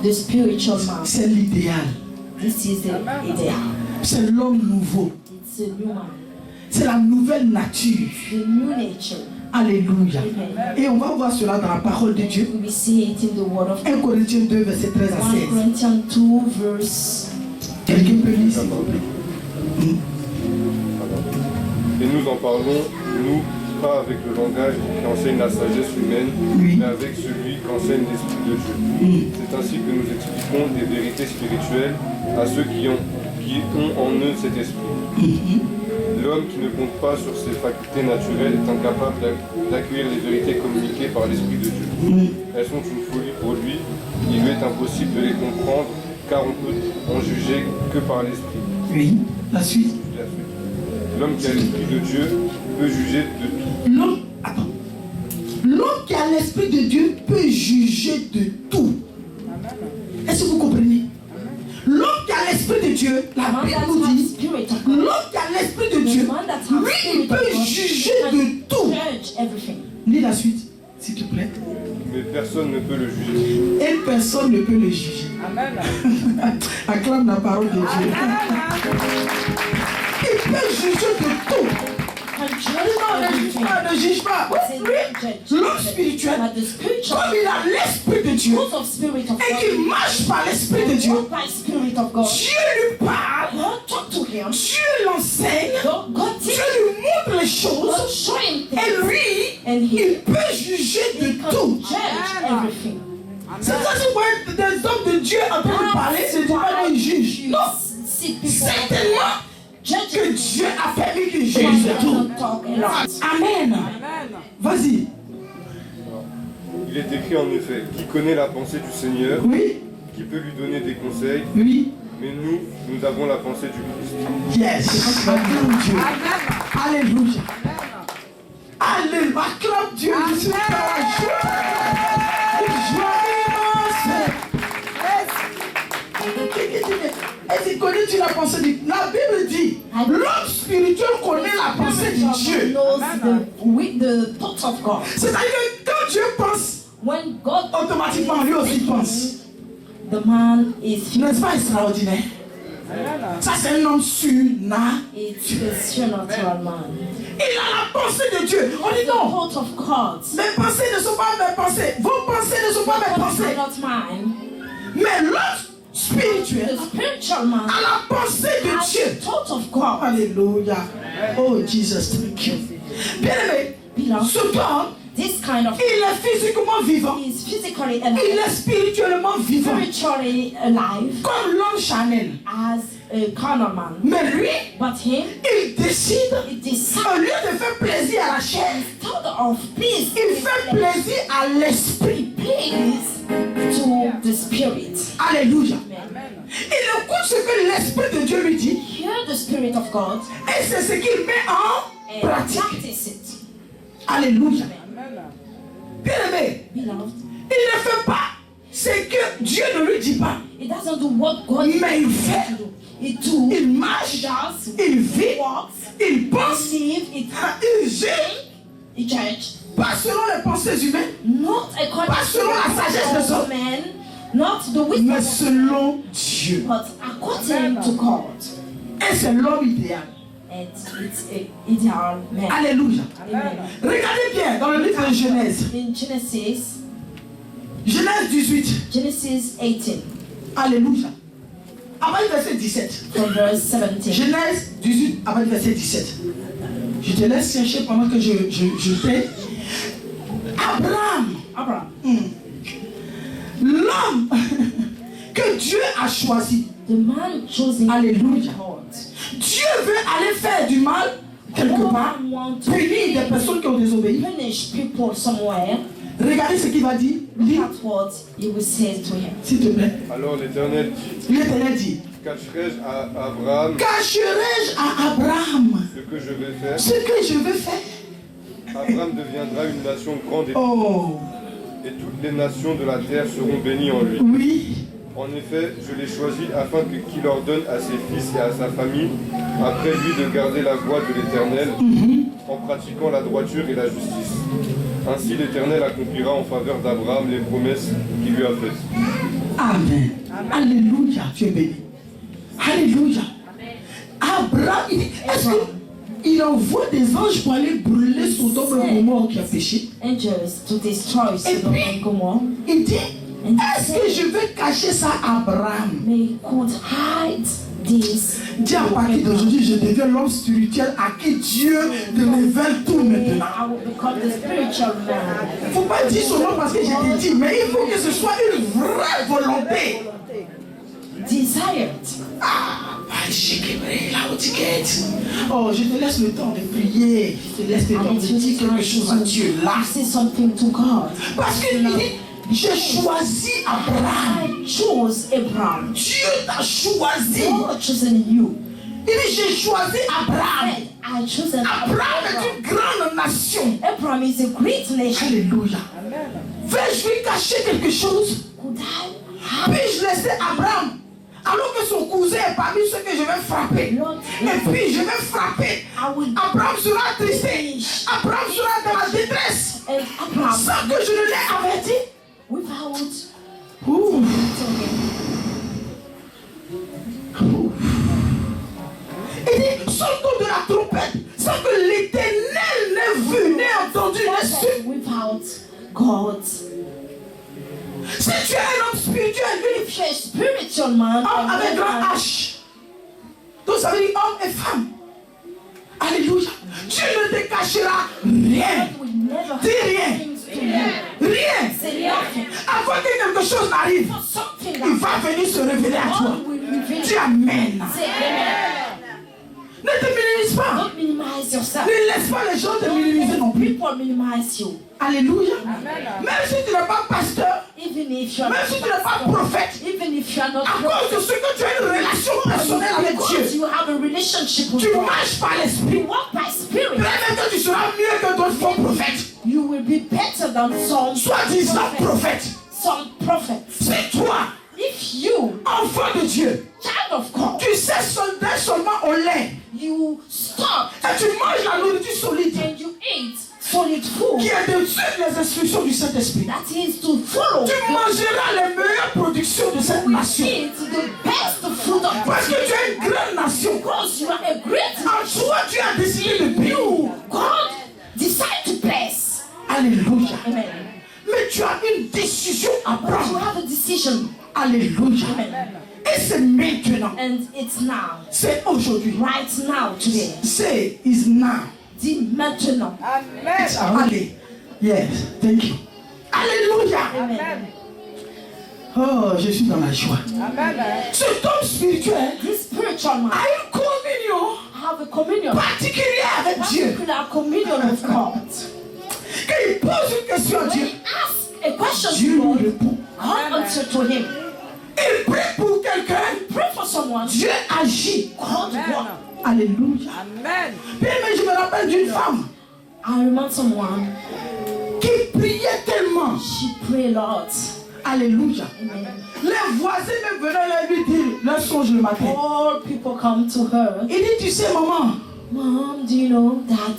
The spiritual man. C'est l'idéal. This is the ideal. C'est l'homme nouveau. It's a new man. C'est la nouvelle nature. The new nature. Alléluia. Amen. Et on va voir cela dans la parole de Dieu. We see it in the word of 1 Corinthiens 2, verset 13 à 1 16. Corinthians 2 verse. Quelqu'un peut lire, s'il vous plaît. Et nous en parlons, nous, pas avec le langage qui enseigne la sagesse humaine, Oui. mais avec celui qu'enseigne l'Esprit de Dieu. C'est ainsi que nous expliquons des vérités spirituelles à ceux qui ont en eux cet esprit. L'homme qui ne compte pas sur ses facultés naturelles est incapable d'accueillir les vérités communiquées par l'Esprit de Dieu. Elles sont une folie pour lui, il lui est impossible de les comprendre, car on peut en juger que par l'Esprit. Oui. La suite. L'homme qui a l'Esprit de Dieu peut juger de tout. L'homme qui a l'Esprit de Dieu peut juger de tout. Est-ce que vous comprenez? L'homme qui a l'Esprit de Dieu, la Bible nous dit, l'homme qui a l'Esprit de Dieu, lui, il peut juger de tout. Lis la suite, s'il te plaît. Mais personne ne peut le juger. Et personne ne peut le juger. Acclame la parole de Dieu. Il peut juger de tout. Non, ne juge pas. Lui, l'homme spirituel, comme il a l'Esprit de Dieu et qu'il marche par l'Esprit de Dieu, Dieu lui parle, Dieu l'enseigne, Dieu lui montre les choses et lui, il peut juger de tout. C'est ça que vous voyez des hommes de Dieu en train de parler, c'est pas qu'il juge. Non, c'est tellement que Dieu a permis qu'il juge de tout. Amen. Vas-y. Il est écrit en effet, qui connaît la pensée du Seigneur, Oui, qui peut lui donner des conseils, oui. mais nous avons la pensée du Christ. Yes. Acclame Dieu. Alléluia. Alléluia. Acclame Dieu. Je suis dans la joie. Et tu connais-tu la pensée de Dieu? La Bible dit, l'homme spirituel connaît la pensée de Dieu. C'est-à-dire que quand Dieu pense, automatiquement lui aussi pense. The man is N'est-ce pas extraordinaire? Ça c'est un homme surnaturel. it's a supernatural man. Il a la pensée de Dieu. On dit The non. thought of God. Mes pensées ne sont pas mes pensées. Vos pensées ne sont pas mes Thoughts pensées. are not mine. Mais l'homme spirituel The spiritual man a la pensée de has Dieu. the thought of God. Alléluia. Oh Jesus, thank you. Bien aimé, Beloved, ce homme, this kind of il est physiquement vivant. is physically Il alive, est spirituellement vivant. spiritually alive Comme l'homme charnel. as a carnal man. Mais lui, But him, il décide, it au decides lieu de faire plaisir à la chair, instead of peace, il fait plaisir à l'esprit. peace to the spirit. Alléluia. Amen. Il écoute ce que l'Esprit de Dieu lui dit Hear the spirit of God et c'est ce qu'il met en and pratique. practice it. Alléluia. Bien aimé, Beloved, il ne fait pas ce que Dieu ne lui dit pas. it doesn't do what God Mais il fait. do. It do. Il marche, It does. il vit, It walks. il pense, It lives. il gère, It judge. pas selon les pensées humaines, Not according Pas selon la sagesse des to hommes. men, not the wisdom mais of selon Dieu. but according to God. Et c'est l'homme idéal. And it's a ideal man. Alléluia. Amen. Regardez bien dans le livre de Genèse. In Genesis, Genèse 18. Genesis 18, Alléluia. Avant le verset 17. from verse 17. Genèse 18, avant le verset 17. Je te laisse chercher pendant que je fais. Abraham, l'homme que Dieu a choisi. The man chosen Alléluia. God. Dieu veut aller faire du mal quelque part, God want to punir des personnes qui ont désobéi. punish people somewhere. Regardez ce qu'il va dire. Look Lis, at what he will say to him. s'il te plaît. Alors l'Éternel dit, L'Éternel dit, cacherai-je à Abraham cacherai-je à Abraham ce que je vais faire? ce que je veux faire? Abraham deviendra une nation grande Oh, et toutes les nations de la terre seront bénies en lui. oui. En effet, je l'ai choisi afin qu'il ordonne à ses fils et à sa famille, après lui, de garder la voie de l'Éternel, en pratiquant la droiture et la justice. Ainsi l'Éternel accomplira en faveur d'Abraham les promesses qu'il lui a faites. Amen. Alléluia. Tu es béni. Alléluia. Abraham, est-ce qu'il envoie des anges pour aller brûler Sodome et Gomorrhe qui a péché? Angels to destroy Sodom and Gomorrah. Il dit, est-ce que je vais cacher ça à Abraham? May could hide this. Dis à partir d'aujourd'hui, je deviens l'homme spirituel à qui Dieu te révèle tout maintenant. I will become the spiritual man. Il ne faut pas dire seulement parce que j'ai dit, mais il faut que ce soit une vraie volonté. Desired. Oh, je te laisse le temps de prier. Je te laisse le temps de dire quelque chose à Dieu là. Say something to God. Parce qu'il dit, j'ai choisi Abraham. I chose Abraham. Dieu t'a choisi. God has chosen you. Il dit, j'ai choisi Abraham. I chosen Abraham est une grande nation. Abraham is a great nation. Alléluia. Vais-je lui cacher quelque chose? Could I Puis-je laisser Abraham alors que son cousin est parmi ceux que je vais frapper? Et puis je vais frapper. Abraham sera attristé. Abraham sera dans la détresse. Sans que je ne l'ai averti. Without Ouf. Il dit, sans le ton de la trompette, sans que l'Éternel n'ait vu, n'ait entendu, n'ait su. without God. Si tu es un homme spirituel, If you're a spiritual man, homme avec grand H. Donc ça veut dire homme et femme. Alléluia. Dieu ne te cachera rien. God will never Dis rien. hide things to you. Rien. Say nothing. Avant que quelque chose n'arrive, For something il that va venir se révéler à toi. God will reveal. Dis Amen. Say amen. Ne te minimise pas. Don't minimize yourself. Ne laisse pas les gens te minimiser non plus. People minimize you. Alléluia. Même si tu n'es pas pasteur, Even if you're même si tu n'es pas not prophète, even if you're not à cause de ce que tu as une relation personnelle avec because Dieu, you have a relationship with tu God. marches par l'esprit. You walk by spirit. Peut-être que tu seras mieux que d'autres faux prophètes. You will be better than Soi-disant prophètes. some prophets. C'est toi, If you, enfant de Dieu, child of God, tu sais seulement au lait you stop et tu manges la nourriture solide and you eat solid food, qui est de suivre les instructions du Saint-Esprit. that is to follow. Tu mangeras les meilleures productions de cette nation. Eat the best food of Parce que tu es une grande nation. because you are a great En toi, tu as décidé de payer. you. God decide to bless. Alléluia. Amen. Mais tu as une décision à But you prendre. have a decision. Alléluia. Amen. Et c'est maintenant. And it's now. C'est aujourd'hui. Right now, today. Say is now. Dis maintenant. It's allez. Yes. Thank you. Alléluia. Amen. Oh, je suis dans la joie. Cet homme spirituel This spiritual man a une communion have a communion. particulière avec Dieu. Particular communion with God. Quand il pose une question à When Dieu, he asks a question Dieu to lui God, répond. God answer to him. Il prie pour quelqu'un, Pray for someone. Dieu agit. God work. Alléluia. Amen. Puis, mais je me rappelle d'une femme I remember someone. qui priait tellement. She prayed a lot. Alléluia. Amen. Les voisins même venaient lui dire leur songe le matin. All people come to her. Il dit, tu sais maman, Mom, do you know that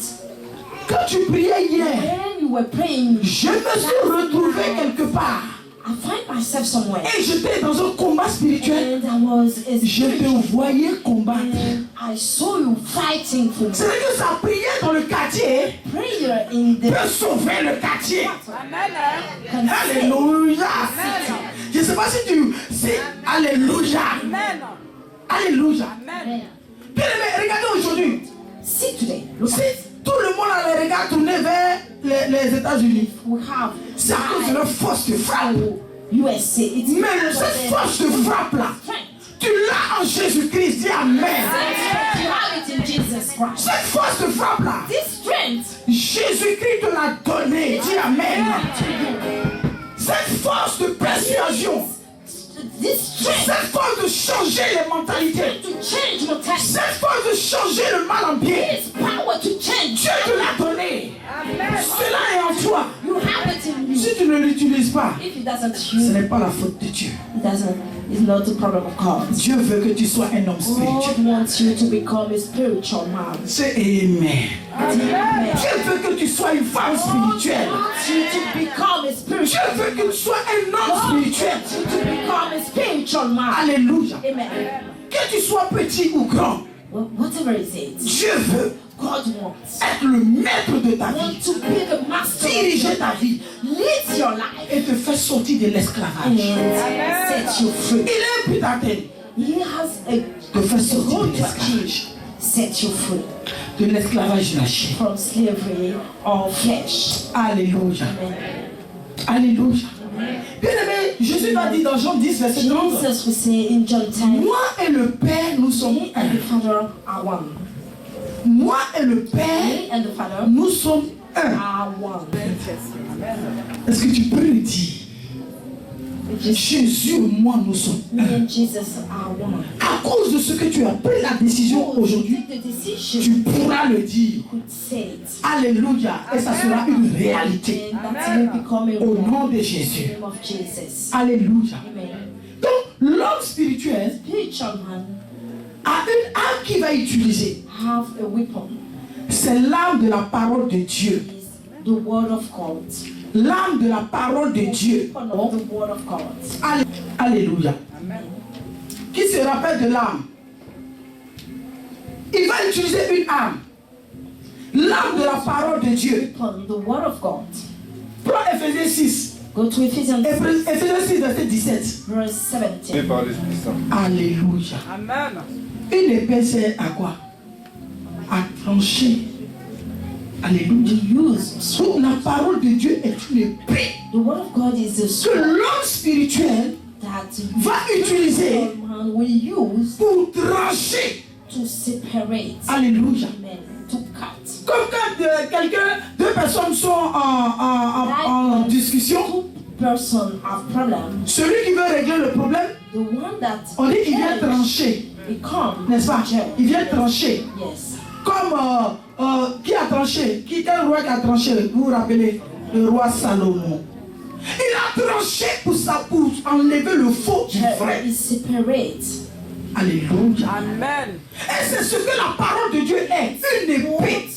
quand tu priais hier, when you were praying, je me suis retrouvé quelque part. I find myself somewhere. Et j'étais dans un combat spirituel. And I was a Je te spiritual. voyais combattre. And I saw you fighting for me. C'est-à-dire que sa prière dans le quartier Prayer in the peut sauver le quartier. Amen. Alléluia. Je ne sais pas si tu sais. Alléluia. Amen. Alléluia. Amen. Bien aimé, regardez aujourd'hui. See today, look Si tout le monde a les regards tournés vers les États-Unis, we have c'est à cause de leur force de frappe. USA. It's Mais cette force de frappe-là, tu l'as en Jésus-Christ. Dis Amen. You have it in Jesus Christ. Cette force de frappe-là, This strength Jésus-Christ te l'a donnée. Dis Amen. to you. Cette force de persuasion, This strength cette force de changer les mentalités, to change mentality. cette force de changer le mal en bien, This power to change. Dieu te l'a donnée. Cela est en toi. You have it in you. Si tu ne l'utilises pas, If it doesn't ce use, n'est pas la faute de Dieu. it doesn't. It's not the problem of God. Dieu veut que tu sois un homme God spirituel. wants you to become a spiritual man. C'est amen. Amen. Dieu veut que tu sois une femme God spirituelle. wants you to become a Dieu spiritual. veut que tu sois un homme God spirituel. wants you to become a spiritual man. Alléluia. Amen. Que tu sois petit ou grand, Whatever it is, Dieu veut God wants. être le maître de ta vie, Want to be the master. diriger ta vie Lead your life et te faire sortir de and l'esclavage. set you free. Il est un but d'atteindre, He has de faire a sortir goal de to l'esclavage. achieve. Set you free De l'esclavage de la chair. from slavery or flesh. Alléluia. Amen. Alléluia. Bien aimé, Jésus va dire dans Jean 10, verset 30. Jesus will say in John 10, Moi et le Père, nous sommes me and the un. Father are one. Moi et le Père, Me and the Father nous sommes un. are one. Est-ce que tu peux le dire? Just Jésus et moi, nous sommes me un. and Jesus are one. À cause de ce que tu as pris la décision You aujourd'hui, take the decision, tu pourras le dire. you could say it. Alléluia. Et ça sera une réalité. And that will become a Au one nom de in Jésus. the name of Jesus. Alléluia. Amen. Donc, l'homme spirituel Spiritual man a une arme qu'il va utiliser. have a weapon. C'est l'arme de la parole de Dieu. Is the word of God. L'arme de la parole de Dieu. Weapon of the word of God. Alléluia. Qui se rappelle de l'arme? Il va utiliser une arme. L'arme de la parole de Dieu. Weapon, the word of God. Prends Ephésiens 6. Go to Ephesians Ephésiens 6, verset 17. verse 17. par l'Esprit Saint. Alléluia. Amen. Une épée sert à quoi? À trancher. Alléluia. Donc la parole de Dieu est une épée The word of God is a que sword l'homme spirituel that va utiliser man will use pour trancher. to separate. Alléluia. Amen. To cut. Comme quand deux personnes sont en discussion, Two person have problem. celui qui veut régler le problème, The one that on dit qu'il vient trancher, become n'est-ce pas? Il vient trancher. yes. Comme qui a tranché? Quel roi qui a tranché? Vous vous rappelez? Le roi Salomon. Il a tranché pour enlever le faux du vrai. Is separate. Alléluia. Amen. Et c'est ce que la parole de Dieu est, une épée.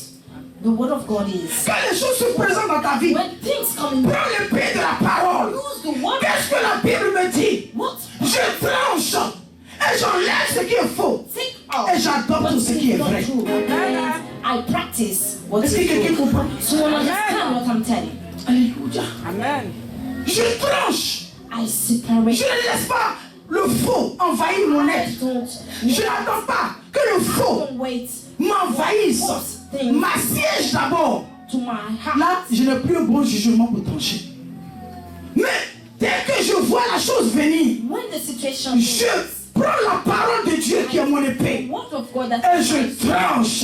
The word of God is. Quand les choses se présentent dans ta vie, When things come in, prends l'épée de la parole. use the word. Qu'est-ce que la Bible me dit? What? Je tranche et j'enlève ce qui est faux. Take out. Et j'adopte ce qui est not vrai. true. And I practice what Est-ce que is quelqu'un true. comprend? So you understand what I'm telling. Alléluia. Amen. Je tranche. I separate. Je ne laisse pas le faux envahir mon I être. don't. Je n'attends pas que le faux Don't wait m'envahisse. M'assiège d'abord. to my heart. Là, je n'ai plus un bon jugement pour trancher. Mais dès que je vois la chose venir, When the situation je prends la parole de Dieu qui est mon épée. the word of God that Et je tranche.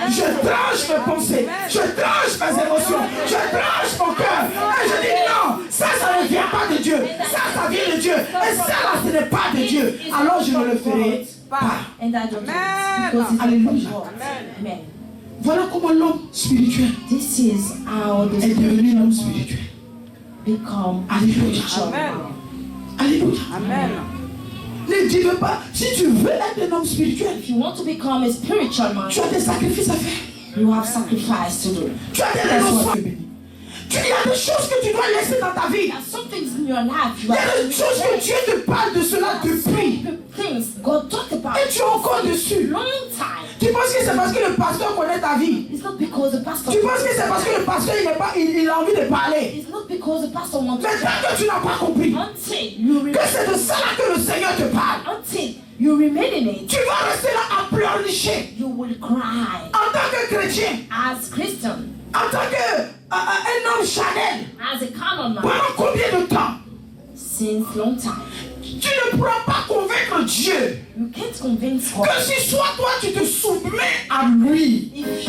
Je tranche mes pensées. Je tranche mes émotions. Je tranche mon cœur. Et je dis non, ça ne vient pas de Dieu. Ça vient de Dieu. Et ça là, ce n'est pas de Dieu. Alors je ne le ferai pas. and I don't do Amen. it because it's Alléluia. from God. Amen. Voilà comment l'homme spirituel This is how the est devenu l'homme spiritual spirituel. become Alléluia. spiritual. Amen. Alléluia. Amen. Ne dis pas, si tu veux être un homme spirituel, If you want to become a spiritual man, tu as des sacrifices à faire. you have sacrifice to do. Tu as des renonçements. Il y a des choses que tu dois laisser dans ta vie. There are some things in your life Il you y a have des choses que Dieu te parle de cela depuis. things God talked about Et tu es encore dessus. long time. Tu penses que c'est parce que le pasteur connaît ta vie. It's not because the pastor. Tu penses que c'est parce que le pasteur il a envie de parler. It's not because the pastor wants Mais to. tant que tu n'as pas compris Until you que c'est de ça là que le Seigneur te parle, until you remain in it, tu vas rester là à pleurnicher. you will cry En tant que chrétien, as Christian, en tant qu'un homme charnel, as a canon man, pendant combien de temps? since long time. Tu ne pourras pas convaincre Dieu You can't convince God. que si soit toi tu te soumets à lui. If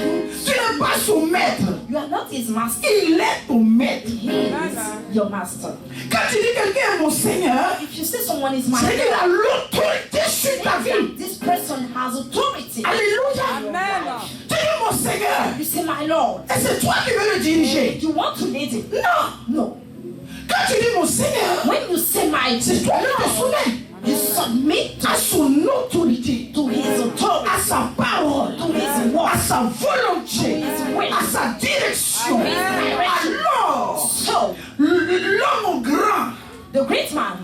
Tu n'es pas son maître, you are not his master, il est ton maître. he is your master. Quand tu dis quelqu'un est mon Seigneur, If you say someone is my c'est qu'il a l'autorité sur ta vie. Lord, this person has authority. Alléluia. Amen. Tu dis mon Seigneur, You say my Lord. et c'est toi qui veux le diriger. You want to lead him? Non. No. Quand tu dis mon Seigneur, When you say my c'est toi qui te Lord, soumets you submit à son autorité, to his authority, à sa parole, to his word. à sa volonté, à sa direction. Alors, So, l'homme grand the great man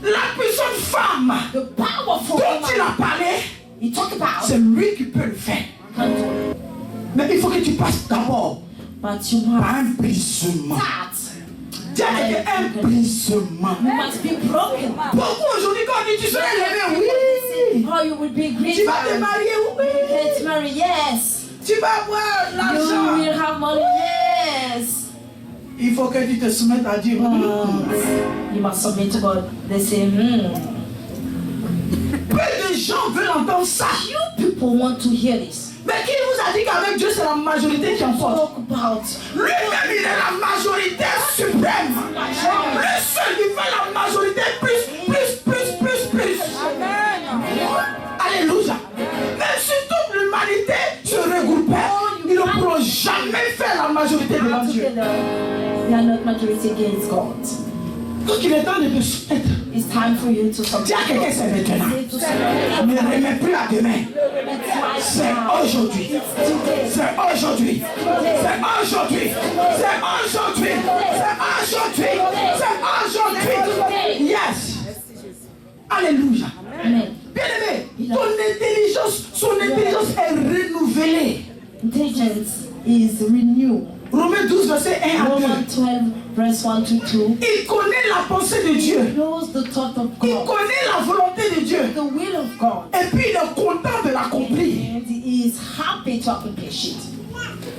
La puissante femme The powerful dont il a woman parlé, he talked about c'est lui qui peut le faire. can do it. Mais il faut que tu passes d'abord But you par must un brisement. start. Dis à quelqu'un un brisement. You must be broken. Beaucoup aujourd'hui, quand on dit tu seras élevé, oui. Oh, you will be great. Tu vas te marier, oui. Get married, yes. Tu vas avoir You l'argent. will have money, yes. Il faut que tu te soumettes à Dieu. But you must submit to God. They say, Peu de gens veulent entendre ça. Few people want to hear this. Mais qui vous a dit qu'avec Dieu, c'est la majorité qui emporte? Talk about Lui-même, il est la majorité suprême. Le seul qui fait la majorité plus. Alléluia. Même si toute l'humanité se regroupait, ils ne pourront jamais faire la majorité devant Dieu. together. They are not majority against God. Donc il est temps de te soumettre. It's time for you to Dis submit. à quelqu'un, c'est maintenant. Say to submit. Ne remets plus à demain. It's right C'est now. aujourd'hui. Today. C'est aujourd'hui. C'est aujourd'hui. C'est aujourd'hui. C'est aujourd'hui. C'est aujourd'hui. Yes. Alléluia. Amen. Bien-aimé, son intelligence est renouvelée. Intelligence is renewed. Romains 12, verset 1 à 2. Romans 12, verse 1 to 2. Il connaît la pensée de Dieu. Knows the thought of Il God, connaît la volonté de Dieu. the will of God, Et puis il est content de l'accomplir. and he is happy to accomplish it.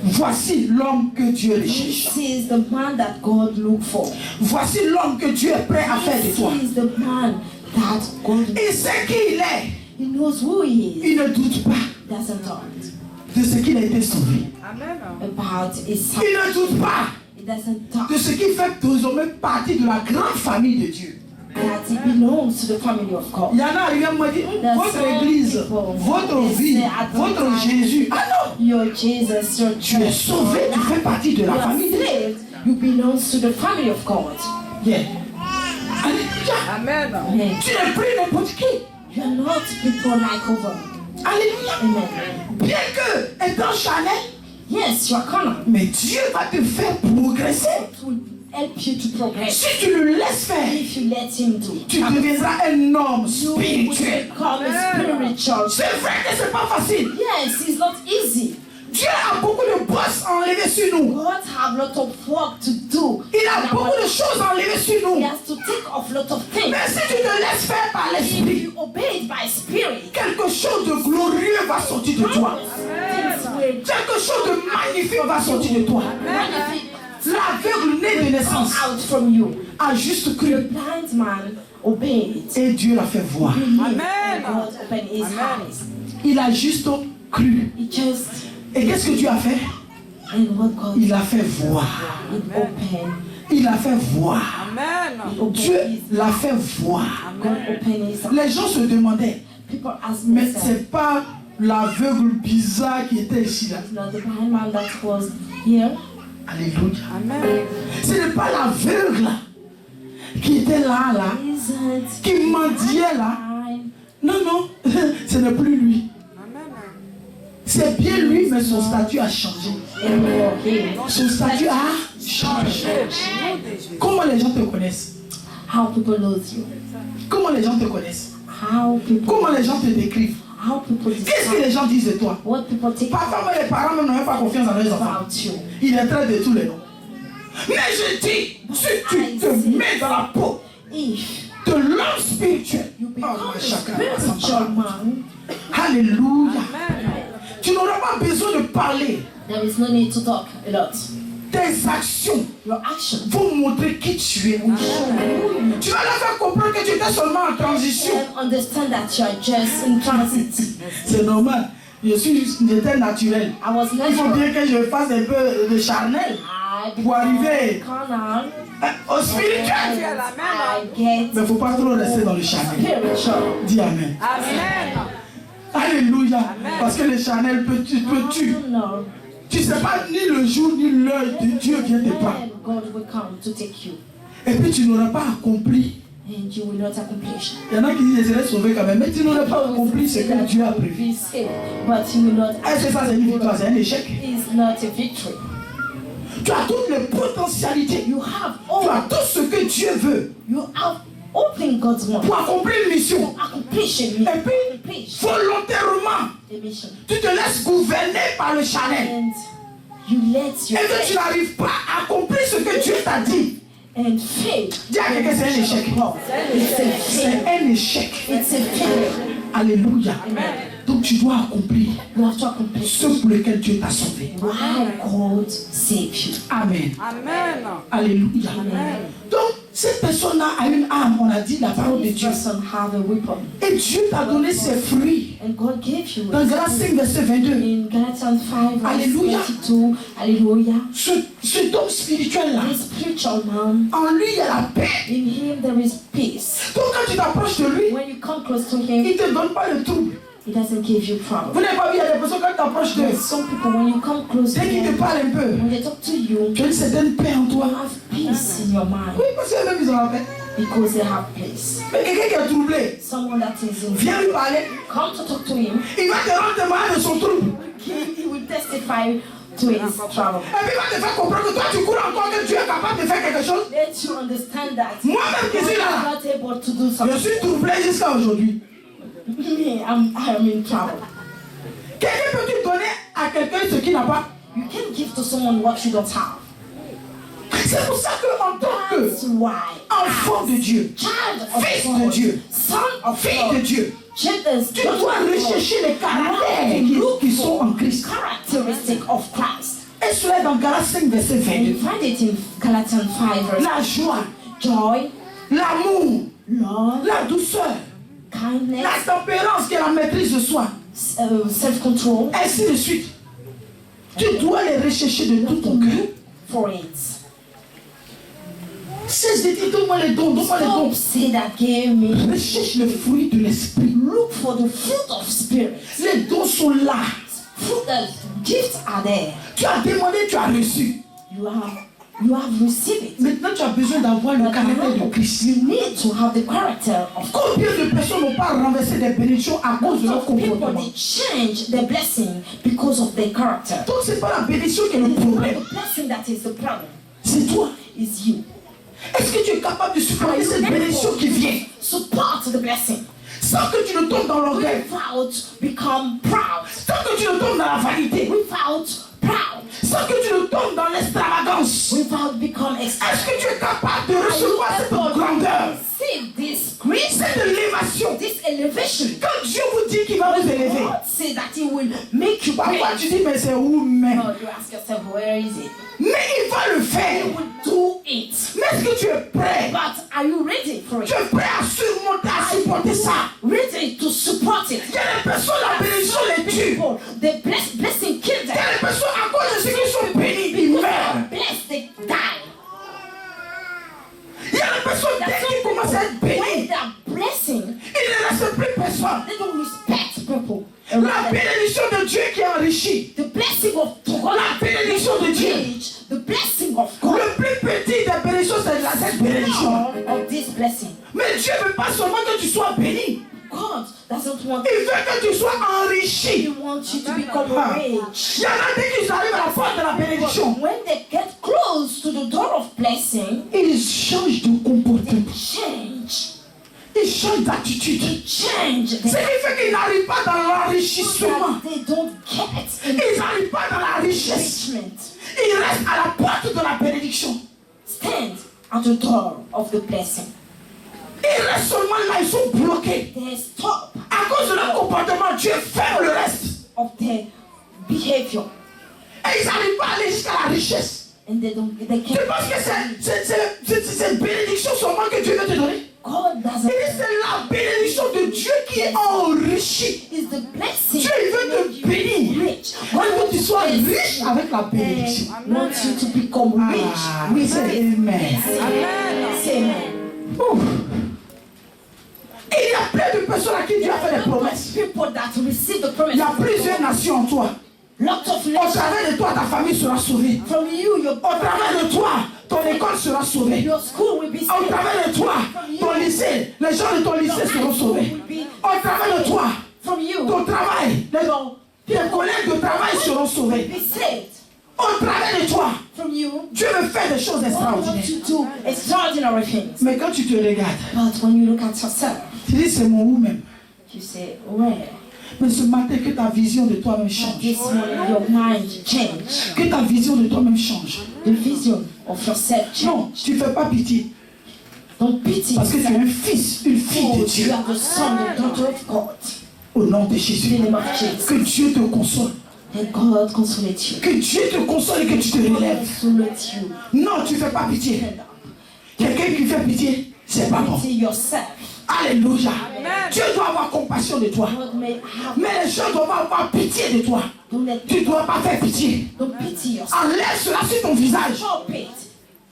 Voici l'homme que Dieu recherche. This is the man that God look for. Voici l'homme que Dieu est prêt à faire de This toi. is the man that God. Il sait qui il est. He knows who he is. Il ne doute pas Doesn't doubt de ce qu'il a été sauvé. about his son. Il ne doute pas He doesn't doubt de ce qui fait désormais partie de la grande famille de Dieu. that he belongs to the family of God. Il y en a arrivé à me dire, votre église, votre vie, votre Jésus. Ah non, Your Jesus, your tu es church. sauvé, tu fais partie de You la are famille de Dieu. saved. You belong to the family of God. Yeah. Alléluia. Amen. Tu n'es plus n'importe qui. You are not people like over. Alléluia. Amen. Bien que étant charnel, Yes, you are carnal. mais Dieu va te faire progresser. It will help you to progress. Si tu le laisses faire, If you let him do. tu deviendras un homme You will spirituel. become a spiritual. C'est vrai que c'est pas facile. Yes, it's not easy. Dieu a beaucoup de bosses à enlever sur nous. God have lot of work to do. Il a beaucoup de choses à enlever sur He nous. has to take off lot of things. Mais si tu te laisses faire par If l'esprit, you obey it by spirit, quelque chose de glorieux va sortir de toi. things will Quelque chose de magnifique va sortir de toi. magnifique L'aveugle né de come naissance out from you. a juste The cru. blind man obeyed. Et Dieu l'a fait voir. And God opened his eyes. Il a juste cru. He just, Et qu'est-ce que Dieu a fait? and what God Il a fait voir. it opened. Il a fait voir. He opened Dieu his, l'a fait voir. God opened his eyes. Les gens se demandaient, People ask mais themselves, c'est pas l'aveugle bizarre qui était ici là. it's not the blind man that was here. Alléluia. Ce n'est pas l'aveugle qui était là, Isn't qui mendiait là. blind. Non, non, ce n'est plus lui. C'est bien lui, mais son statut a changé. Anymore here. Son statut a changé. Comment les gens te connaissent? How people know you. Comment les gens te connaissent? How people, Comment les gens te décrivent? how people Qu'est-ce que describe les gens disent de toi? what people take Parfois, même les parents même n'ont pas confiance en leurs enfants. about you. Ils les traitent de tous les noms. Mais je dis, si tu te mets dans la peau If de l'homme spirituel, you become oh, a chacun spiritual man, alléluia, tu n'auras pas besoin de parler. there is no need to talk a lot. Tes actions Your action vont montrer qui tu es. will show who you Tu vas leur faire comprendre que tu étais seulement en transition. are. And understand that you are just in transit. C'est normal. J'étais naturel. I was Il faut natural. bien que je fasse un peu de charnel I pour arriver carnal. au spirituel. I get Mais il ne faut pas trop rester dans le charnel. spiritual. Dis Amen. Alléluia. Parce que le charnel peut tuer. No. Tu ne sais pas ni le jour ni l'heure de Dieu vient te prendre. When God will come to take you, Et puis tu n'auras pas accompli. and you will not accomplish. Il y en a qui disent je serai sauvé quand même. Mais tu n'auras pas accompli ce que Dieu a prévu. Be saved, but you will not. Est-ce que ça c'est une victoire? C'est un échec. It's not a victory. Tu as toutes les potentialités. You have Tu all. as tout ce que Dieu veut. You have open God's mind pour accomplir une mission. to accomplish a Et puis, volontairement, mission. tu te laisses gouverner par le charnel. And you let your Et que tu n'arrives pas à accomplir ce que Dieu t'a dit. and fail. Dis à quelqu'un, c'est un échec. It's a C'est fail. un échec. It's a failure. Alléluia. Donc tu dois accomplir You have to accomplish ce pour lequel Dieu t'a sauvé. why God saved you. Amen. Amen. Alléluia. Donc cette personne-là a une âme, on a dit la parole de This Dieu. person have a weapon. Et Dieu t'a donné ses fruits. And God gave you Dans Galates 5, verset 22. in Galatians 5 verse Alléluia. 22. Hallelujah. Cet homme spirituel-là, This spiritual man, en lui il y a la paix. in him there is peace. Donc quand tu t'approches de lui, When you come close to il him, ne te donne pas le trouble. he doesn't give you Vous problem. n'avez pas vu, il y a des personnes quand tu t'approches d'eux, Some people, when you come close to dès qu'ils te them, parlent un peu, when they talk to you, tu as une certaine paix en you toi. have peace in your mind Oui, parce qu'eux-mêmes ils ont la paix. because they have peace. Mais quelqu'un qui est troublé, Someone that is in viens lui parler. come to talk to him, Il va te rendre témoin de son trouble. he will testify to his trouble. Et puis il va te faire comprendre que toi tu crois encore que Dieu est capable de faire quelque chose. Let you understand that Moi-même qui God suis is là, not able to do je something. suis troublé jusqu'à aujourd'hui. Me, I'm in trouble. Quelqu'un peut-tu donner à quelqu'un ce qu'il n'a pas? You can give to someone what you don't have. C'est pour ça qu'en tant que That's why enfant de Dieu, child of fils de God, Dieu, son of fille de God, Dieu, children tu dois rechercher les caractères qui sont en Christ. characteristic of Christ. Et cela est dans Galates 5, verset And you 22. find it in Galatians 5 verse La joie, joy, l'amour, love, la douceur, kindness, la tempérance qui est la maîtrise de soi, self-control. ainsi de suite. Tu dois les rechercher de tout ton cœur. For it. Cesse de dire, donne-moi les dons, donne-moi les dons. Stop say that gave me. Recherche le fruit de l'esprit. Look for the fruit of spirit. Les dons sont là. Fruit, the gifts are there. Tu as demandé, tu as reçu. You have received it. Maintenant, tu as besoin d'avoir le But caractère de now, Christ. you need to have the character of God. Combien de personnes n'ont pas renversé des bénédictions à cause de leur Some people comportement? they change their blessing because of their character. Donc, ce n'est pas la bénédiction qui est le It's not problème. the blessing that is the problem. C'est toi. It's you. Est-ce que tu es capable de supporter Are you cette bénédiction able qui vient to support the blessing sans que tu ne tombes dans l'orgueil, without become proud, sans que tu ne tombes dans la vanité, without proud, sans que tu ne tombes dans l'extravagance? without become Est-ce que tu es capable de recevoir cette grandeur, receive this grace, cette élévation? this elevation? Quand Dieu vous dit qu'il va vous élever, God say that He will make you parfois great. tu dis, mais c'est où même? Oh, you ask yourself, where is it? Mais il va le He faire. will do it. Mais est-ce que tu es prêt? But are you ready for Tu it? es prêt à surmonter, à supporter ça? Ready to support it? Il y a des personnes, la bénédiction les tue. People, the blessing kills Il y them. a des personnes, à cause de ceux qui sont bénis, ils Because they meurent. are blessed, they die. Il y a des personnes, That dès some qu'ils commencent à être people, when bénis, they are blessing, ils ne laissent plus personne. they don't respect people. La around them. bénédiction de Dieu qui enrichit. The blessing of God, La bénédiction de Dieu. the blessing of God, Le plus petit des bénédictions, c'est cette bénédiction. all of this blessing. Mais Dieu ne veut pas seulement que tu sois béni. God doesn't want Il veut que tu sois He enrichi. wants you to become Il rich. y en a dès qu'ils arrivent à la porte de la bénédiction, When they get close to the door of blessing, ils changent de comportement. change. Ils changent d'attitude. Change. Ce qui fait qu'ils n'arrivent pas dans l'enrichissement. They don't get in Ils n'arrivent pas dans la richesse. enrichment. Ils restent à la porte de la bénédiction. Stand at the door of the blessing. Ils restent seulement là, ils sont bloqués. They stop À cause de leur comportement, Dieu ferme le reste. of their behavior, Et ils n'arrivent pas à aller jusqu'à la richesse. and they Tu can't. penses que c'est une bénédiction seulement que Dieu veut te donner? God Il doesn't. dit c'est la bénédiction de Dieu qui est enrichie. Is the blessing. Dieu il veut te bénir. Rich. Il veut que tu sois riche avec la bénédiction. And wants you to become rich. Ah, oui, c'est amen. Say amen. Ouf. Et il y a plein de personnes à qui Dieu a fait des promesses. People that receive the promise. Il y a plusieurs nations en toi. Lots of Au nations. travers de toi, ta famille sera sauvée. From you, your Au travers de toi, ton école sera sauvée. your school will be Au saved. travers de toi, ton lycée, les gens de ton lycée seront sauvés. Au travers de toi, From you, ton travail, tes collègues de travail seront sauvés. be saved. Au travers de toi, from you, Dieu veut faire des choses God wants extraordinaires. to do extraordinary things. Mais quand tu te regardes, But when you look at yourself, tu dis c'est mon où même. you say, where? Mais ce matin, que ta vision de toi-même change. This morning your mind change. Que ta vision de toi-même change. The vision of yourself Non, change. tu ne fais pas pitié. Don't pity Parce que tu es yourself. un fils, une fille de Oh, Dieu. you are the son and daughter of God. Au nom de In Jésus. the name of Jesus. Que Dieu te console. And God consolate you. Que Dieu te console et que tu te relèves. Consolate you. Non, tu ne fais pas pitié. Stand up. Quelqu'un qui fait pitié, c'est pas bon. Pity yourself. Alléluia. Dieu doit avoir compassion de toi. God may have. Mais les gens doivent avoir pitié de toi. Don't let Tu ne dois pas faire pitié. don't pity yourself. Enlève cela sur ton visage. Stop it.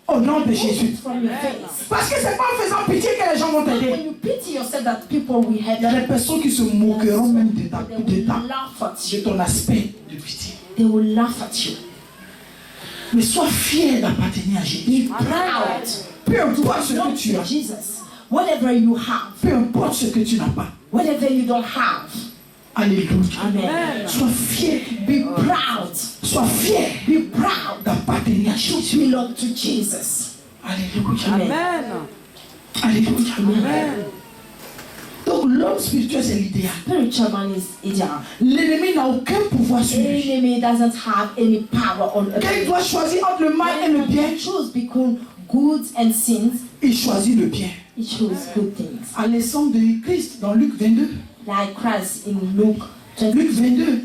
Au nom de Jésus. From your face. Parce que c'est pas en faisant pitié que les gens vont t'aider. When you pity yourself, that people will help Il y a you. des personnes qui se moqueront même de They will laugh at de you. ton aspect de pitié. They will laugh at you. Mais sois fier d'appartenir à Jésus. Proud. Peu importe ce Belong que tu to as. Jesus. Whatever you have, Peu importe ce que tu n'as pas. whatever you don't have. Alléluia. Amen. Sois fier. Be proud. Sois fier Be proud d'appartenir à to Jésus. belong to Jesus. Alléluia. Amen. Alléluia. Donc l'homme spirituel, c'est l'idéal. Spiritual man is ideal. L'ennemi n'a aucun pouvoir sur The lui. enemy doesn't have any power on Quand il earth. doit choisir entre le mal et le bien, When he choose between goods and sins, il choisit le bien. he chooses good things. À l'exemple de Christ dans Luc 22. Like Christ in Luke 20. Luc 22.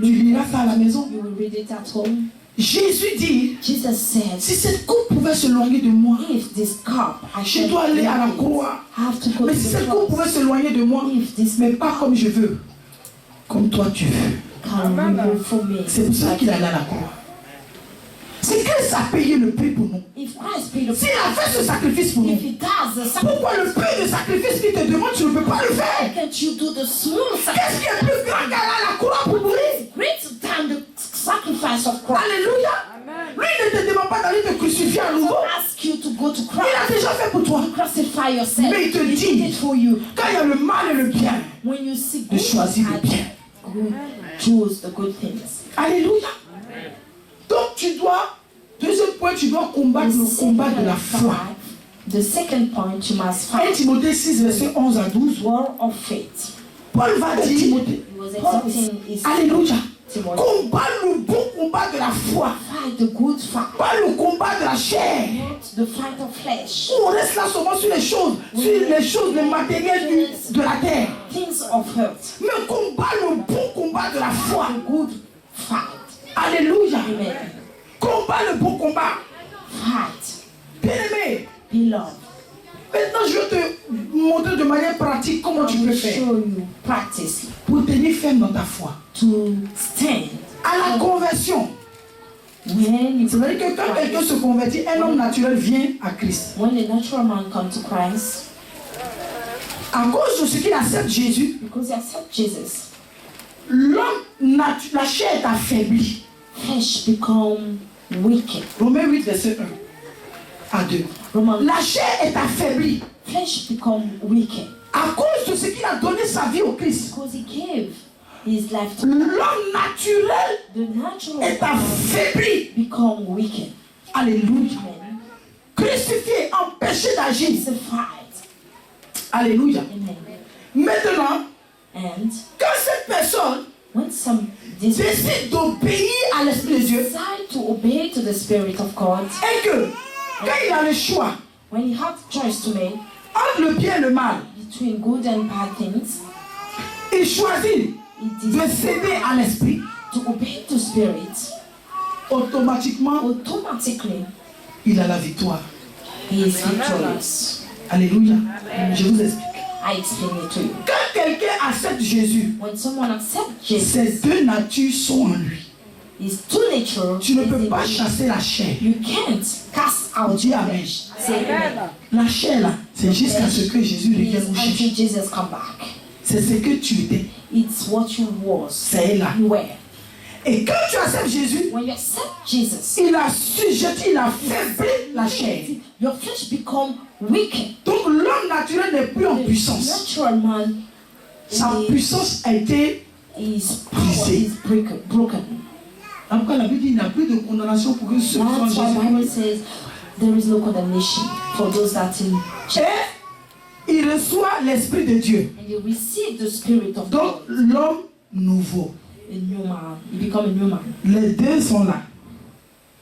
Tu liras ça à la maison. You will read it at home. Jésus dit, Jesus said, si cette coupe pouvait s'éloigner de moi, if this cup I je dois aller à la drink it, croix. I have to go Mais to si the cette coupe cross. pouvait s'éloigner de moi, If this mais pas comme je veux, comme toi tu veux. can remove from me. C'est pour ça qu'il allait à la croix. C'est Christ a payé le prix pour nous. If Christ paid the S'il a fait ce sacrifice pour nous, if he does the sacrifice, pourquoi le peu de sacrifice qu'il te demande, tu ne peux pas le why faire? can't you do the small Qu'est-ce sacrifice? qui est plus grand qu'aller à la croix pour mourir? Greater than the sacrifice of Christ. Alléluia. Lui ne te demande pas d'aller te crucifier à nouveau. Ask you to go to Il a Christ. déjà fait pour toi. Crucify yourself. Mais il te He dit, did it for you. quand il y a le mal et le bien, When you see de good choisir le and bien. good, choose the good things. Alléluia. Donc tu dois, deuxième point, tu dois combattre le combat de la foi. The second point, you must 1 fight Timothée 6, verset 11 à 12. war of faith. Paul va dire, Timothée, He was exhorting his Alléluia. Timothy. Combat le bon combat de la foi. Fight the good fight, Pas le combat de la chair. not the fight of flesh. On reste là seulement sur les choses, les matériels de la terre. Things of earth. Mais combat le bon combat de la foi. The good fight. Alléluia. Amen. Combat le bon combat. Fight. Bien-aimé. Beloved. Maintenant, je vais te montrer de manière pratique comment tu I peux will faire show you practice pour tenir ferme dans ta foi. to stand. À la conversion, When you c'est-à-dire que quand quelqu'un se convertit, un homme naturel vient à Christ. when the natural man comes to Christ, À cause de ce qu'il accepte Jésus, because he accepts Jesus, la chair est affaiblie. flesh become wicked. Romains 8, verset 1 à 2. Roman La chair est affaiblie flesh become wicked à cause de ce qu'il a donné sa vie au Christ. because he gave his life to L'homme naturel the natural est man affaibli. become wicked. Alléluia. Amen. Crucifié, empêché d'agir. It's a fight. Alléluia. Amen. Maintenant, And quand cette personne when some this décide d'obéir à l'Esprit de Dieu, decide to obey to the Spirit of God, et que quand il a le choix when he has choice to make entre le bien et le mal, between good and bad things, il choisit he de decides céder à l'Esprit. to obey to Spirit. Automatiquement, Automatically, il a la victoire. he is victorious. Alléluia. Je vous explique. I explain it to you. Quand quelqu'un accepte Jésus, When someone accepts Jesus, ces deux natures sont en lui. his two nature Tu ne is peux in pas you. chasser la chair. You can't cast out Dis your amen. flesh. Say amen. La chair là, c'est jusqu'à ce que Jésus It revienne is au chercher. until Jesus come back. C'est ce que tu étais. It's what you was. C'est là. You were. Et quand tu acceptes Jésus, When you accept Jesus, il a sujeté, il a affaibli la chair. your flesh become wicked. Donc l'homme naturel n'est plus en The puissance. natural man Sa puissance a été his power brisée. is broken. Après, la Bible dit qu'il n'y a plus de condamnation pour eux ceux qui sont en That's why the Bible Jésus. says there is no condemnation for those that in Et il reçoit l'Esprit de Dieu. and you receive the Spirit of Donc, God. l'homme nouveau. A new man. You become a new man. Les deux sont là.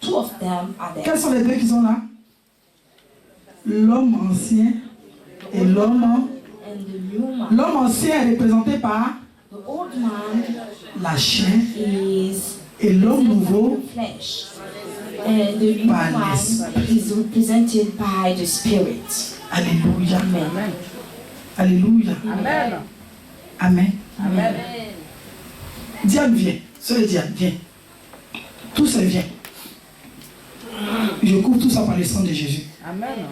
Two of them are there. Quels sont les deux qui sont là? L'homme ancien et l'homme. And the new man, L'homme ancien est représenté par the old man la chair is et l'homme represented by nouveau the flesh. And the new by man l'esprit. is represented by the Spirit. Alléluia. Amen. Alléluia. Amen. Amen. Amen. Diane, viens. Sœur Diane, viens. Tous viens. Je couvre tout ça par le sang de Jésus. Amen.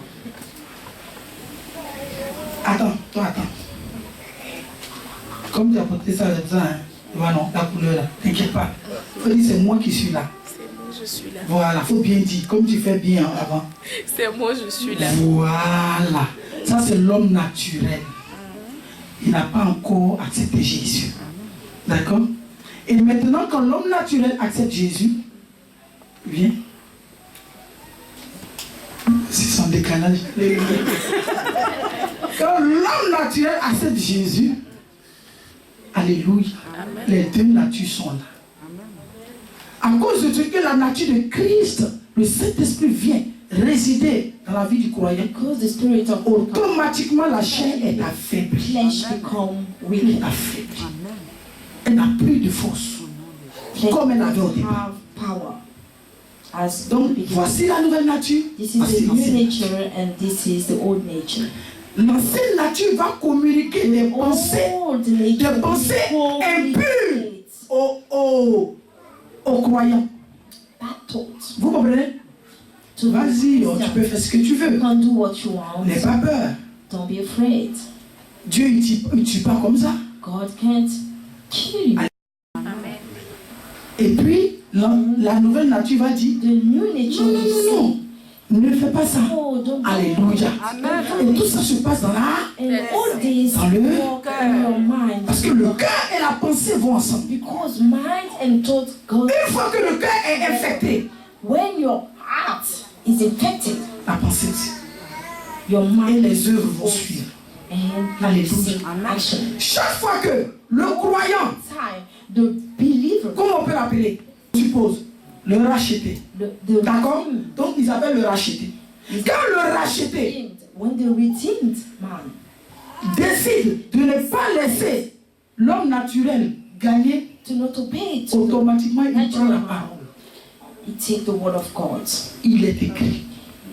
Attends, toi attends. Comme tu as porté ça, hein. Voilà, la couleur là. T'inquiète pas. Faut dire c'est moi qui suis là. C'est moi, je suis là. Voilà, faut bien dire. Comme tu fais bien avant. C'est moi, je suis là. Voilà. Ça c'est l'homme naturel. Il n'a pas encore accepté Jésus. D'accord? Et maintenant, quand l'homme naturel accepte Jésus, viens. C'est son décalage. Quand l'homme naturel accepte Jésus, alléluia, les deux natures sont là. À cause de ce que la nature de Christ, le Saint-Esprit vient résider dans la vie du croyant, Because the Spirit of God automatiquement la chair est affaiblie. flesh become Elle est weak. affaiblie. Elle n'a plus de force. Flesh Comme elle avait au doesn't départ. have power. As Donc, beginning. voici la nouvelle nature. This is Voici the new l'ancienne. nature and this is the old nature. L'ancienne nature va communiquer des pensées, Old nature des pensées impures communicates aux croyants. bad thoughts. Vous comprenez? To Vas-y, the tu peux faire ce que tu veux. You can do what you want. N'aie pas peur. Don't be afraid. Dieu ne tue pas comme ça. God can't kill you. Et puis, la nouvelle nature va dire, The new nature non, will non, non, say, ne fais pas ça. oh, don't do Alléluia. Amen. Et tout ça se passe dans la... And all this Dans le walk in your mind. Parce que le cœur et la pensée vont ensemble. Because mind and thought go. Une fois que le cœur est infecté, When your heart is infected, la pensée, your et mind les œuvres vont will suivre. and Alléluia. see action. Chaque fois que le croyant, Time, the believer, comment on peut l'appeler, suppose, le racheté. the D'accord? redeemed, Donc ils appellent le racheté. Quand le racheté when the redeemed man décide de ne pas laisser l'homme naturel gagner, to not obey to the automatiquement il prend natural la man, parole. he take the word of God. Il est écrit.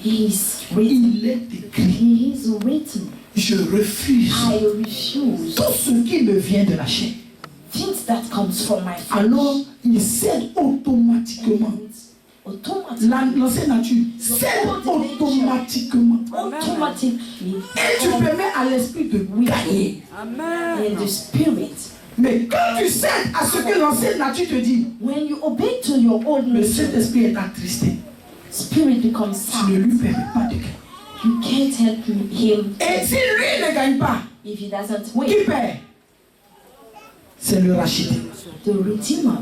He is written. Il est écrit. He is written. Je refuse I refuse tout ce qui me vient de la chair. things that comes from my flesh. Alors il cède automatiquement. Automatically, L'ancienne nature cède automatiquement. automatically, Et tu permets à l'esprit de gagner. Amen. in the spirit. Mais quand tu cèdes à ce que l'ancienne nature te dit, When you obey to your old le nature, Saint-Esprit est attristé. spirit becomes Tu ne sad. lui permets pas de gagner. You can't help him Et si lui ne gagne pas, if he doesn't qui win. perd? C'est le racheté. The redeemer,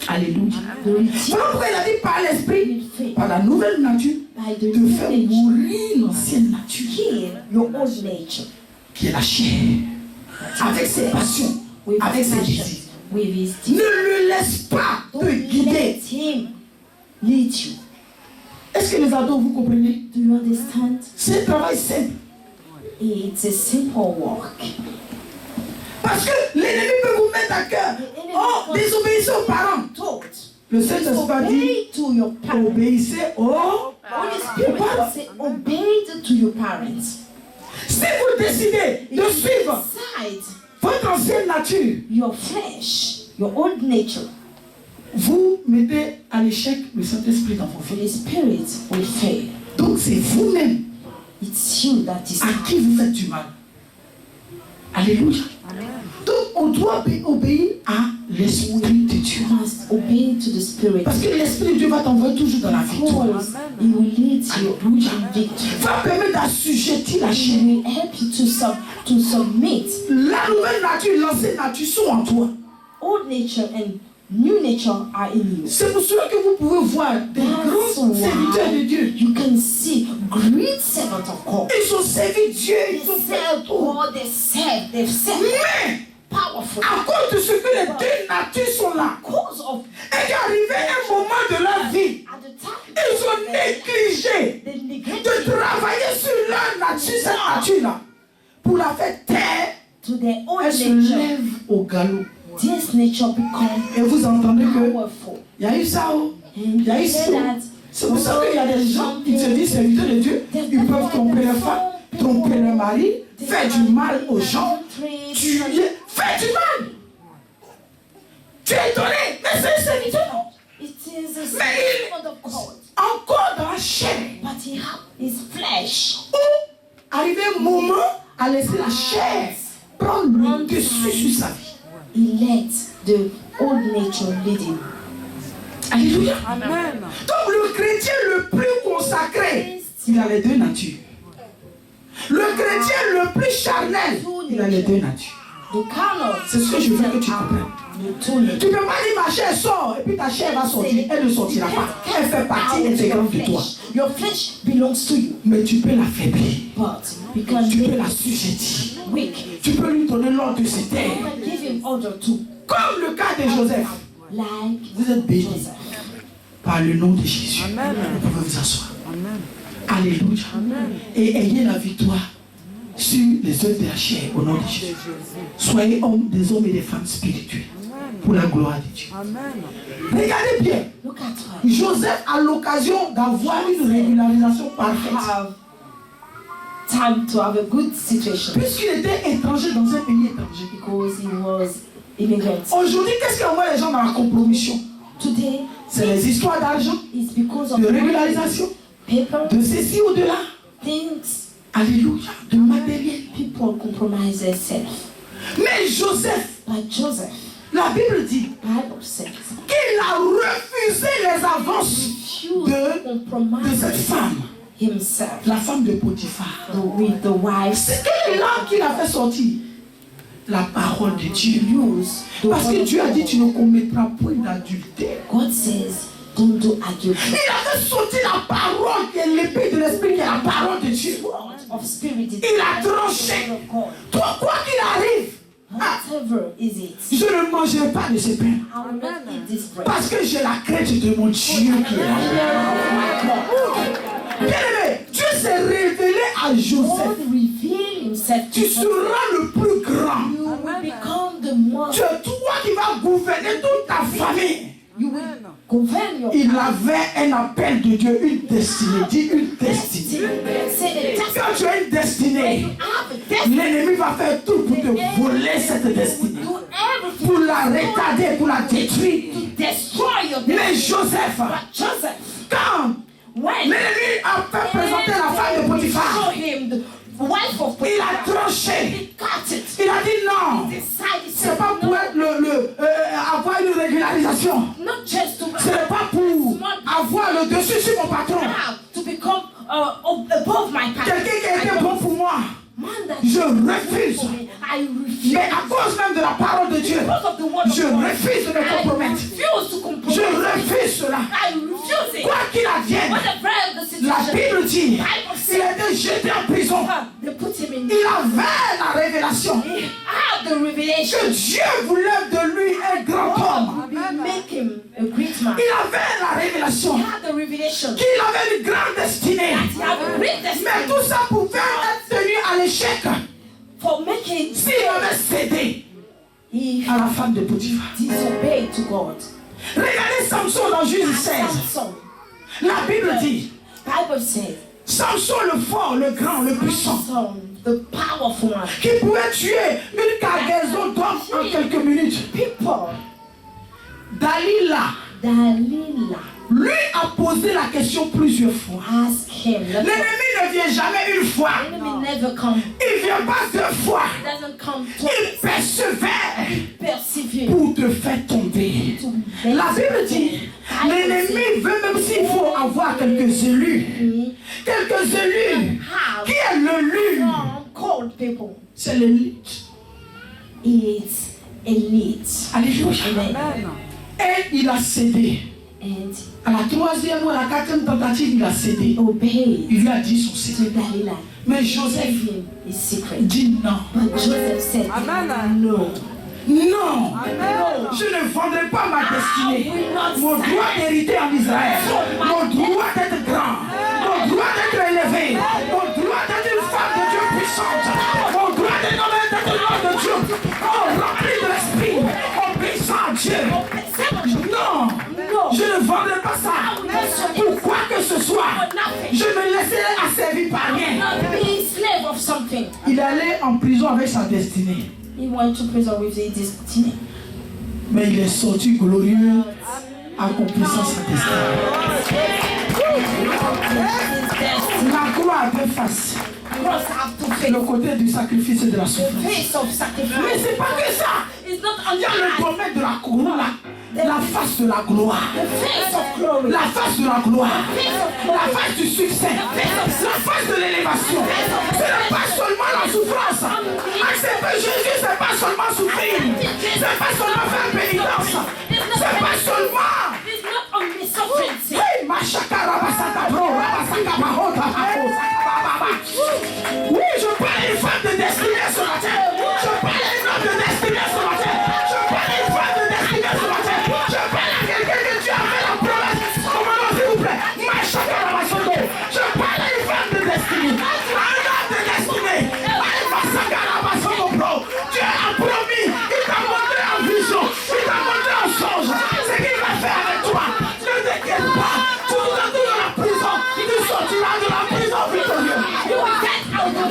Alléluia. the Voilà redeemer pourquoi il a dit par l'Esprit, will faith par la nouvelle nature, by the de new faire nature, mourir l'ancienne nature, kill your old nature qui est la chair, avec ses passions, with avec his ses passion, désirs. with his Ne desire. le laisse pas Don't te guider. let him lead you. Est-ce que les ados, vous comprenez? Do you understand? C'est un travail simple. It's a simple work. Parce que l'ennemi peut vous mettre à cœur. Oh, désobéissez aux parents. Taught. Le Saint-Esprit a dit, Obey to your parents. obéissez aux... Holy Spirit will say, obey to your parents. Si vous décidez de suivre Decide votre ancienne nature, your flesh, your old nature. vous mettez à l'échec le Saint-Esprit dans vos vies. The Spirit will fail. Donc c'est vous-même It's you that is à qui vous faites du mal. Alléluia. Donc on doit obéir à l'Esprit de Dieu. You must obey to the Spirit. Parce que l'Esprit de Dieu va t'envoyer toujours dans la victoire. Because He will lead you Alléluia. in victory. Va permettre d'assujettir la He chair. will help you to submit La nouvelle nature, l'ancienne nature sont en toi. old nature and new nature are in you. C'est pour cela que vous pouvez voir des grands serviteurs de Dieu. You can see great servants of God. Ils ont servi Dieu, They ils ont fait serve tout. God, they've served Mais powerful. à cause de ce que les deux natures sont là, Because of et qu'arrivé un moment de leur vie, at the time ils ont négligé they de neglected travailler sur leur nature, cette nature-là, pour la faire taire. to their own Elle se nature. lève au galop. This nature become Et vous entendez que powerful. il y a eu ça, oh. And Il y a eu you ça. hear that? C'est pour ça qu'il y a des gens qui se disent serviteurs de Dieu. Ils peuvent tromper leur femme, tromper leur mari, faire du mal aux gens, tuer, faire du mal. Tu es étonné, mais c'est un serviteur. It is a Mais il- servant of God, Encore dans la chair. but he has his flesh. Où, arrivé un moment, à laisser la chair prendre le dessus sur sa vie. He let the old nature lead him. Alléluia. Amen. Donc le chrétien le plus consacré, il a les deux natures. Le chrétien le plus charnel, il a les deux natures. The carnal, C'est ce que je veux que tu comprennes. the two Tu ne natures. peux pas dire ma chair sort et puis ta chair va sortir. Elle ne sortira pas. Elle fait partie intégrante de toi. Your flesh belongs to you, Mais tu peux l'affaiblir. but you can Tu peux make la sujetir. it weak. Tu peux lui donner l'ordre de se You taire. can give him order too, Comme le cas de Joseph. like Vous êtes bénis Joseph. par le nom de Jésus. Amen. Vous pouvez vous asseoir. Amen. Alléluia. Amen. Et ayez la victoire sur les œuvres de la chair au nom de Jésus. Soyez des hommes et des femmes spirituels pour la gloire de Dieu. Amen. Regardez bien. Look at her. Joseph a l'occasion d'avoir une régularisation parfaite. Have time to have a good situation Puisqu'il était étranger dans un pays étranger. because he was immigrant. Aujourd'hui, qu'est-ce qui envoie les gens dans la compromission? Today, C'est les histoires d'argent, it's because of de régularisation, paper, de ceci ou de là. things, Alléluia. De matériel. people compromise themselves. Mais Joseph, But Joseph, la Bible dit Bible says, qu'il a refusé les avances refused de cette compromise femme, himself la femme de Potiphar. with the wives. C'est quelle langue qu'il a fait sortir? La parole de Dieu. Use the Parce que word Dieu a of dit God. tu ne commettras point d'adultère. God says, don't do adultery. Il a fait sortir la parole qui est l'épée de l'esprit, qui est la parole de Dieu. Of spirit, it's Il a the tranché. word of God. Toi, quoi qu'il arrive, Whatever is it, je ne mangerai pas de ce pain. I will not eat this bread. Parce que j'ai la crainte de mon Dieu qui est là. Bien-aimé, Dieu s'est révélé à Joseph. God reveal himself to Tu Joseph. seras le plus grand. You will become the most. C'est toi qui vas gouverner toute ta famille. You will govern your Il avait un appel de Dieu, une destinée. Dis une destinée. Say the Quand tu as une destinée, have a destiny. l'ennemi va faire tout pour te voler cette destinée. Do everything Pour la retarder, pour la détruire. to destroy your destiny. Mais Joseph, But Joseph, quand when l'ennemi a fait présenter la femme de show Potiphar, him the wife of il a Potiphar, tranché. he cut it. Il a dit non. Decided C'est pas pour être avoir une régularisation. not just to Ce n'est pas pour avoir le dessus sur mon patron. have to become above my power. Quelqu'un qui a été bon pour moi. Man that Je refuse. for me, I refuse. Mais à cause même de la parole de Dieu, Because of the word of je God, refuse de me I compromettre. refuse to compromise. Je refuse cela. I refuse it. Quoi qu'il advienne, Whatever the la situation, Bible dit, Bible il a says, été jeté en prison. they put him in. Il avait la révélation He had the revelation. que Dieu voulait de lui un grand homme. God will make him a great man. Il avait la révélation He had the revelation. qu'il avait une grande destinée. He had a great Mais destiny tout ça pouvait être tenu à l'échec for making. s'il avait cédé He à la femme de Potiphar. disobeyed to God. Regardez Samson dans Juge 16. Samson, La Bible dit, Bible says, Samson le fort, le grand, le puissant, Samson, the powerful one. qui pouvait tuer une cargaison d'hommes en quelques minutes. People, Dalila, Delilah, lui a posé la question plusieurs fois. ask him. L'ennemi ne vient jamais une fois. The enemy never come. Il ne vient pas deux fois. Doesn't come Il twice. persévère Persevere. pour te faire tomber. La Bible dit, l'ennemi veut même s'il faut avoir quelques élus. Quelques élus. Have Qui est l'élu? some cold people. C'est l'élite. It's elite. Alléluia. Amen. Amen. Et il a cédé. And À la troisième ou à la quatrième tentative, il a cédé. obeyed Il lui a dit son to secret. Delilah. Mais Gave Joseph him his secret. dit non. But Joseph said, no. Non, je ne vendrai pas ma destinée. Mon droit d'hériter en Israël, mon droit d'être grand, mon droit d'être élevé, mon droit d'être une femme de Dieu puissante, mon droit d'être un homme de Dieu, rempli de l'esprit, obéissant à Dieu. Non, je ne vendrai pas ça pour quoi que ce soit. Je me laisserai asservir par rien. Not be slave of something. Il allait en prison avec sa destinée. He went to prison with his destiny. Mais il est sorti glorieux, accomplissant sa destinée. La croix a deux faces. Cross have to face. Le côté du sacrifice et de la souffrance. Face of sacrifice. Mais c'est pas que ça. It's not Il y a le only domaine de la couronne, la face de la gloire. the face of glory. La face de la gloire. Face of La glory. face du succès. La face de l'élévation. Ce n'est pas seulement la souffrance. Accepter Jésus, c'est pas seulement souffrir. C'est pas seulement faire pénitence. C'est pas seulement. It's not only suffering. Oui, Machaka Rabasaka Bro, Rabasaka Bahota, oui, je parle à une femme de destinée ce matin. Je parle à un homme de destinée ce matin. Je parle à une femme de destinée ce matin. Je parle à quelqu'un que Dieu a fait la promesse. Comment s'il vous plaît? Machaka Rabasaka. Je parle à une femme de destinée. Un homme de destinée. Machaka Rabasaka Bro. Dieu a promis. Il t'a montré en vision. Il t'a montré en songe. Ce qu'il va faire avec toi. Ne t'inquiète pas. Tu nous as dit dans la prison. Tu sortiras de la prison victorieux. You will get out of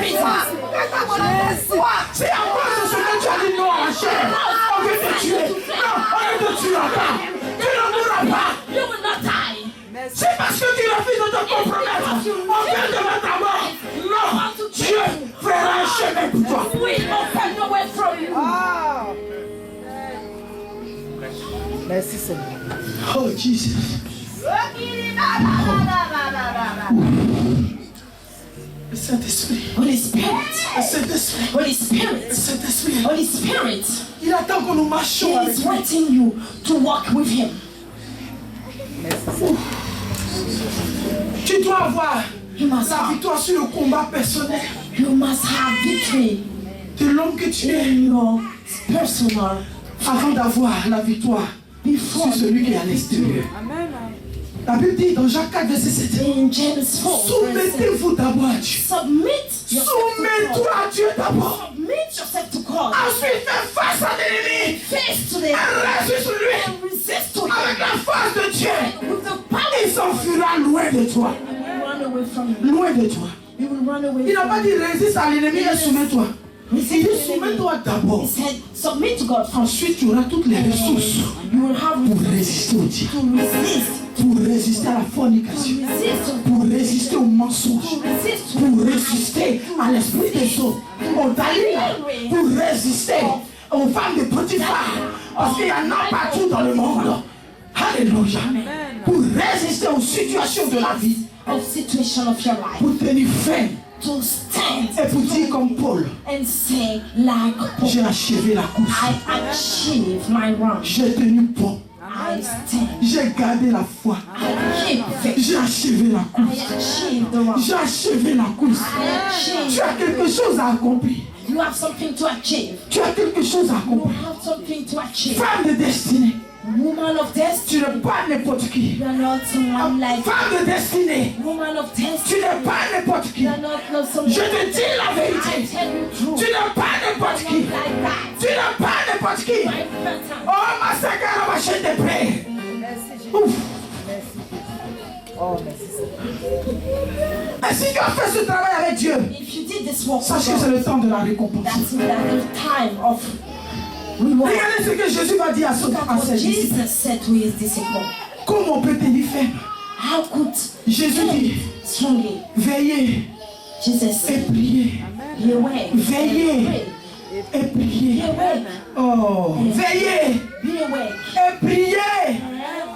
prison. C'est à cause de ce que tu as dit non à la chair. On veut te tuer. Non, on ne te tuera pas. Tu ne mourras pas. You will not die. C'est parce que tu refuses de te compromettre. On vient de mettre à mort. Non, Dieu fera un chemin pour toi. We open the way from you. Merci Seigneur. Oh, Jesus. Le Saint-Esprit. Holy Spirit. Le Saint-Esprit. Holy Le Spirit. Saint-Esprit. Holy Spirit. Il attend que nous marchions He avec is lui. waiting you to walk with him. Tu dois avoir You must la have, victoire sur le combat personnel you must have victory de l'homme que tu es in your personal avant d'avoir la victoire before sur celui qui est à l'extérieur. La Bible dit dans Jacques 4, verset 7, in James 4. verse 7, soumettez-vous d'abord à Dieu. Submit yourself to Soumets-toi God. à Dieu d'abord. Submit yourself to God. Ensuite, fais face à l'ennemi. Face to the Et reste sur lui. and resist to Avec him. la force de Dieu, With the power, il s'enfuira loin de toi. he will run away from you. Loin de toi. He will run away Il n'a from pas you. dit résiste à l'ennemi et soumets-toi. Il Resist dit the enemy. soumets-toi d'abord. He said, submit to God first. Ensuite, tu auras toutes les ressources You will have pour résister au diable, to resist. pour résister à la fornication, pour résister au mensonge, pour résister à l'esprit des autres, au Dalila, pour résister aux femmes de Potiphar, parce qu'il y en a partout dans le monde. Alléluia. Pour résister aux situations de la vie, Of situation of your life. pour tenir ferme To stand et pour dire comme Paul, and say like Paul, j'ai achevé la course, I achieve my run. j'ai tenu bon, I stand. j'ai gardé la foi, I keep faith. j'ai achevé la I course, achieve the run. j'ai achevé la course. I Tu achieve. as quelque chose à accomplir. You have something to achieve. Tu as quelque chose à You accomplir. have something to achieve. Femme de destinée, Woman of tu destiny. n'es pas n'importe qui. You are not someone like Femme de destinée, woman of tu destiny. n'es pas n'importe qui. You are not someone. Je te dis la I vérité. tell you truth. Tu n'es pas n'importe qui. Like that. Tu n'es pas n'importe qui. My pattern. Oh, ma sagara ma chaîne de près. Merci Jésus. Ouf. Oh, merci Seigneur. Et si tu as fait ce travail avec Dieu, If you did this work, sache que c'est le temps de la récompense. that's the time of reward. Regardez ce que Jésus va dire à ses What disciples. Jesus said to his disciples. Comment on peut tenir ferme? How could Jésus dit, strongly veillez Jesus et said, priez. be aware. Veillez Pray. et priez. Be aware. Oh, veillez Be aware. et priez.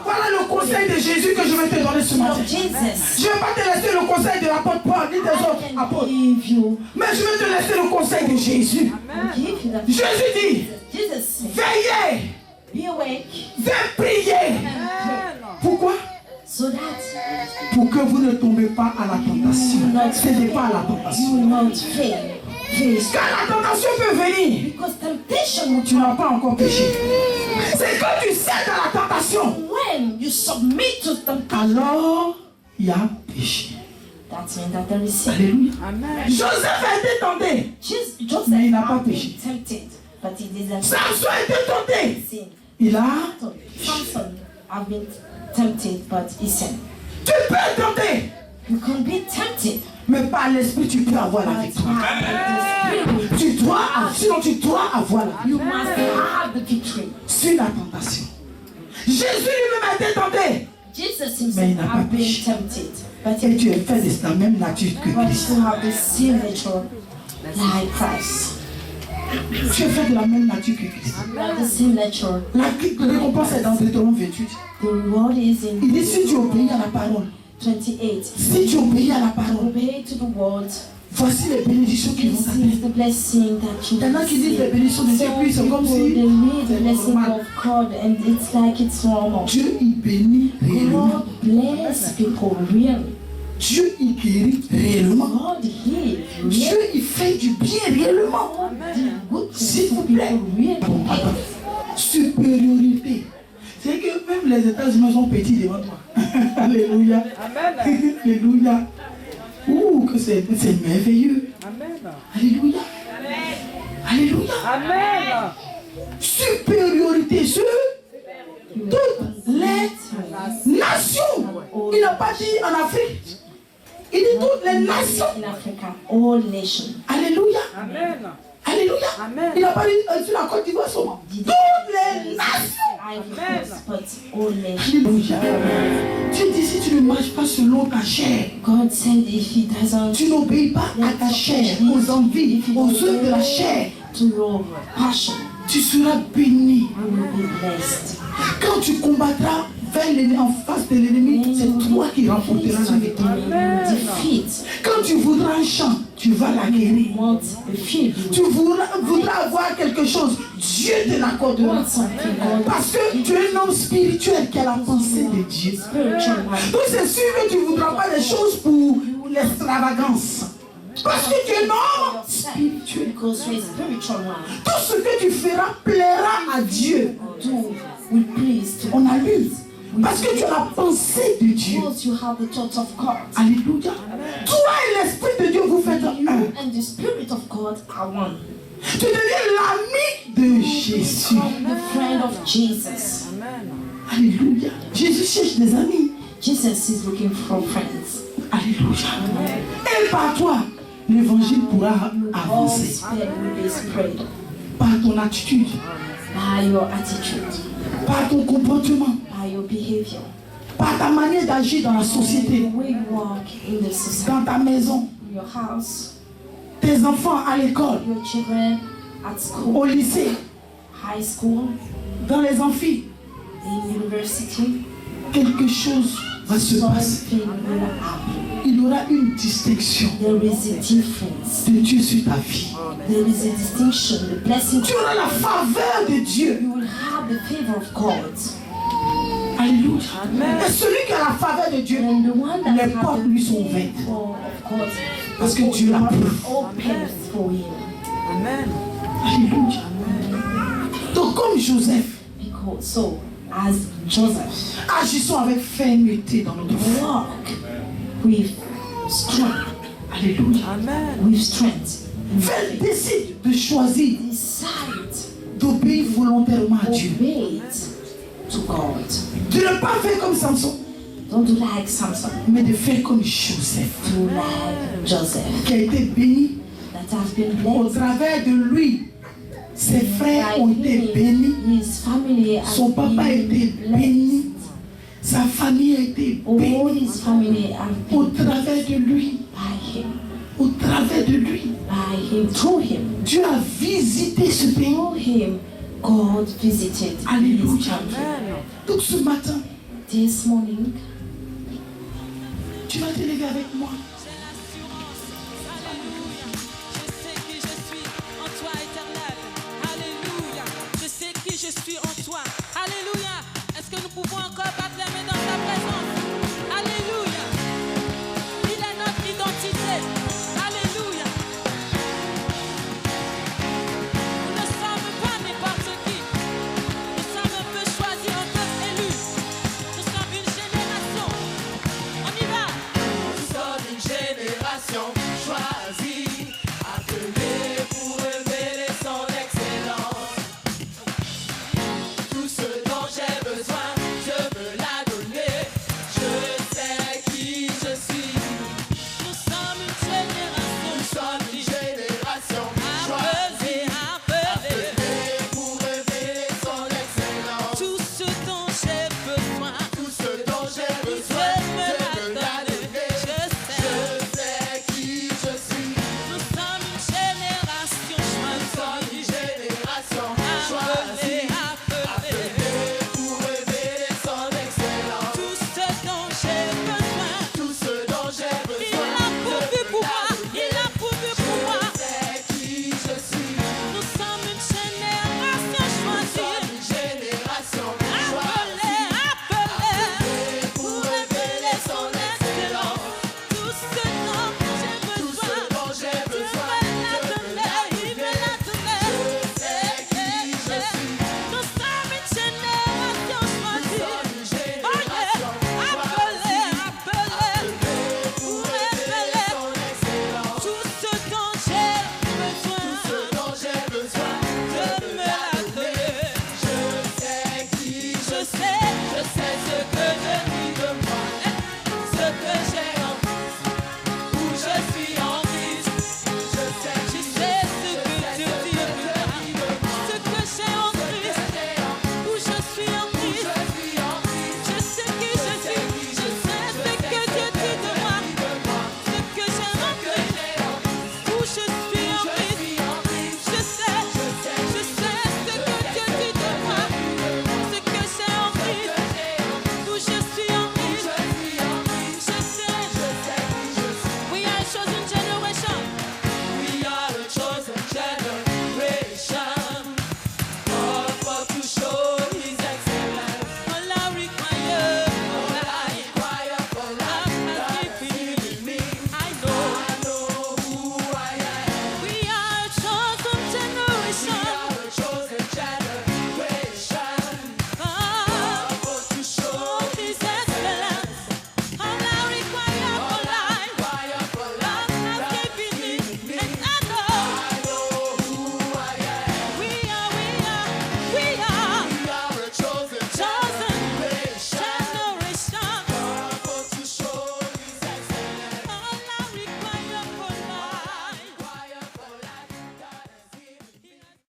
Voilà le conseil de Jésus que je vais te donner ce matin. Of Jesus. Je ne vais pas te laisser le conseil de l'apôtre Paul ni des I autres can apôtres. give you. Mais je vais te laisser le conseil de Jésus. Give you that. Jésus dit, Jesus said, veillez Be awake. Viens prier. Pourquoi? So that Pour que vous ne tombez pas à la tentation. you will not Ce n'est pas à la fail. tentation. You will not fail. Face. Quand la tentation peut venir, Because temptation will tu n'as pas encore péché. C'est quand tu cèdes à la tentation, when you submit to temptation. alors il y a péché. That means that there is sin. Alléluia. Amen. Joseph a été tenté. Joseph Mais il n'a pas had been péché. tempted, but he didn't Samson a été tenté. sin. Il a. Samson have been tempted, but he sinned. Tu peux être tenté, You can be tempted, mais par l'esprit tu peux avoir la but victoire. by the Spirit, Sinon tu dois avoir la victoire you must have the victory. sur la tentation. Jésus lui-même a été tenté. Jesus Mais il himself n'a pas have been péché. tempted, but Et tu es fait de la même nature que but Christ. you have the same nature like Christ. Tu es fait de la même nature que Christ. You have the same nature. La récompense est dans Deutéronome 28. The reward is in Il dit si tu obéis à la parole, 28. si tu obéis à la parole, Obey to the word. voici les bénédictions qui vont This t'atteindre. is the blessing that you Il y en a qui disent les bénédictions de Dieu, So puis c'est comme people, si they read the c'est blessing normal. of God and it's like it's normal. Dieu y bénit réellement. God bless people really. Dieu y guérit réellement. God heals really. Dieu y fait du bien réellement. God do good S'il things vous to plaît. people really. Bon, attends. Supériorité. C'est que même les États-Unis sont petits devant toi. Alléluia. Amen. Alléluia. Ouh, que c'est merveilleux. Amen. Alléluia. Alléluia. Amen. Supériorité sur toutes les nations. Il n'a pas dit en Afrique. Il dit toutes les nations. In Africa, all nations. Alléluia. Amen. Alléluia. Amen. Il n'a pas dit sur la Côte d'Ivoire seulement. Toutes les nations. Ivory Coast, but all nations. Alléluia. Dieu dit si tu ne marches pas selon ta chair, God said if he doesn't tu n'obéis pas à ta chair, aux envies, aux œuvres de la chair, to your passion, tu seras béni. you will be blessed. Quand tu combattras vers l'ennemi, en face de l'ennemi, c'est toi qui remporteras la victoire. Defeat. Quand tu voudras un champ, tu vas l'acquérir. Want a field, Tu voudras avoir quelque chose, Dieu te l'accordera. want something, God. Parce que tu es un homme spirituel qui a la pensée de Dieu. Spiritual one. Donc c'est sûr que tu ne voudras pas des choses pour l'extravagance. Parce que tu es un homme spirituel. Because you're a spiritual one. Tout ce que tu feras plaira à Dieu. Do will please to On a lu. Parce que tu as la pensée de Dieu. because you have the thought of God. Alléluia. Toi et l'Esprit de Dieu, vous faites un. You and the Spirit of God are one. Tu deviens l'ami de Jésus. The friend of Jesus. Alléluia. Jésus cherche des amis. Jesus is looking for friends. Alléluia. Et par toi, l'évangile pourra All avancer. Spirit will be spread Par ton attitude, by your attitude, par ton comportement, by your behavior, par ta manière d'agir dans la the société, way you walk in the society, dans ta maison, your house, tes enfants à l'école, your children at school, au lycée, high school, dans les amphis. in university. Quelque chose va se passer. Something will happen. Il y aura une distinction There is a difference. de Dieu sur ta vie. There is a distinction. The blessing. Tu auras la faveur de Dieu. You will have the favor of God. Alléluia. Et celui qui a la faveur de Dieu, And the one that les has portes the lui sont ouvertes. favor of God, Parce que Dieu l'a pris. open for him. Amen. Alléluia. Donc comme Joseph, Because so, as Joseph, agissons avec fermeté dans notre foi. walk with strength, Alléluia. Amen. with strength. Décide de choisir Decide, d'obéir volontairement à Dieu. obey it to God. De ne pas faire comme Samson, Don't do like Samson. mais de faire comme Joseph, Do like Joseph, qui a été béni that has been au blessed. travers de lui. Ses frères ont été bénis, His family has son papa a été been béni, blessed. sa famille a été All bénie his family have au been travers de lui, by him, au travers de lui. through him. Dieu a visité ce pays. Through him, God visited his Alléluia. country. Donc ce matin, This morning, tu vas te lever avec moi.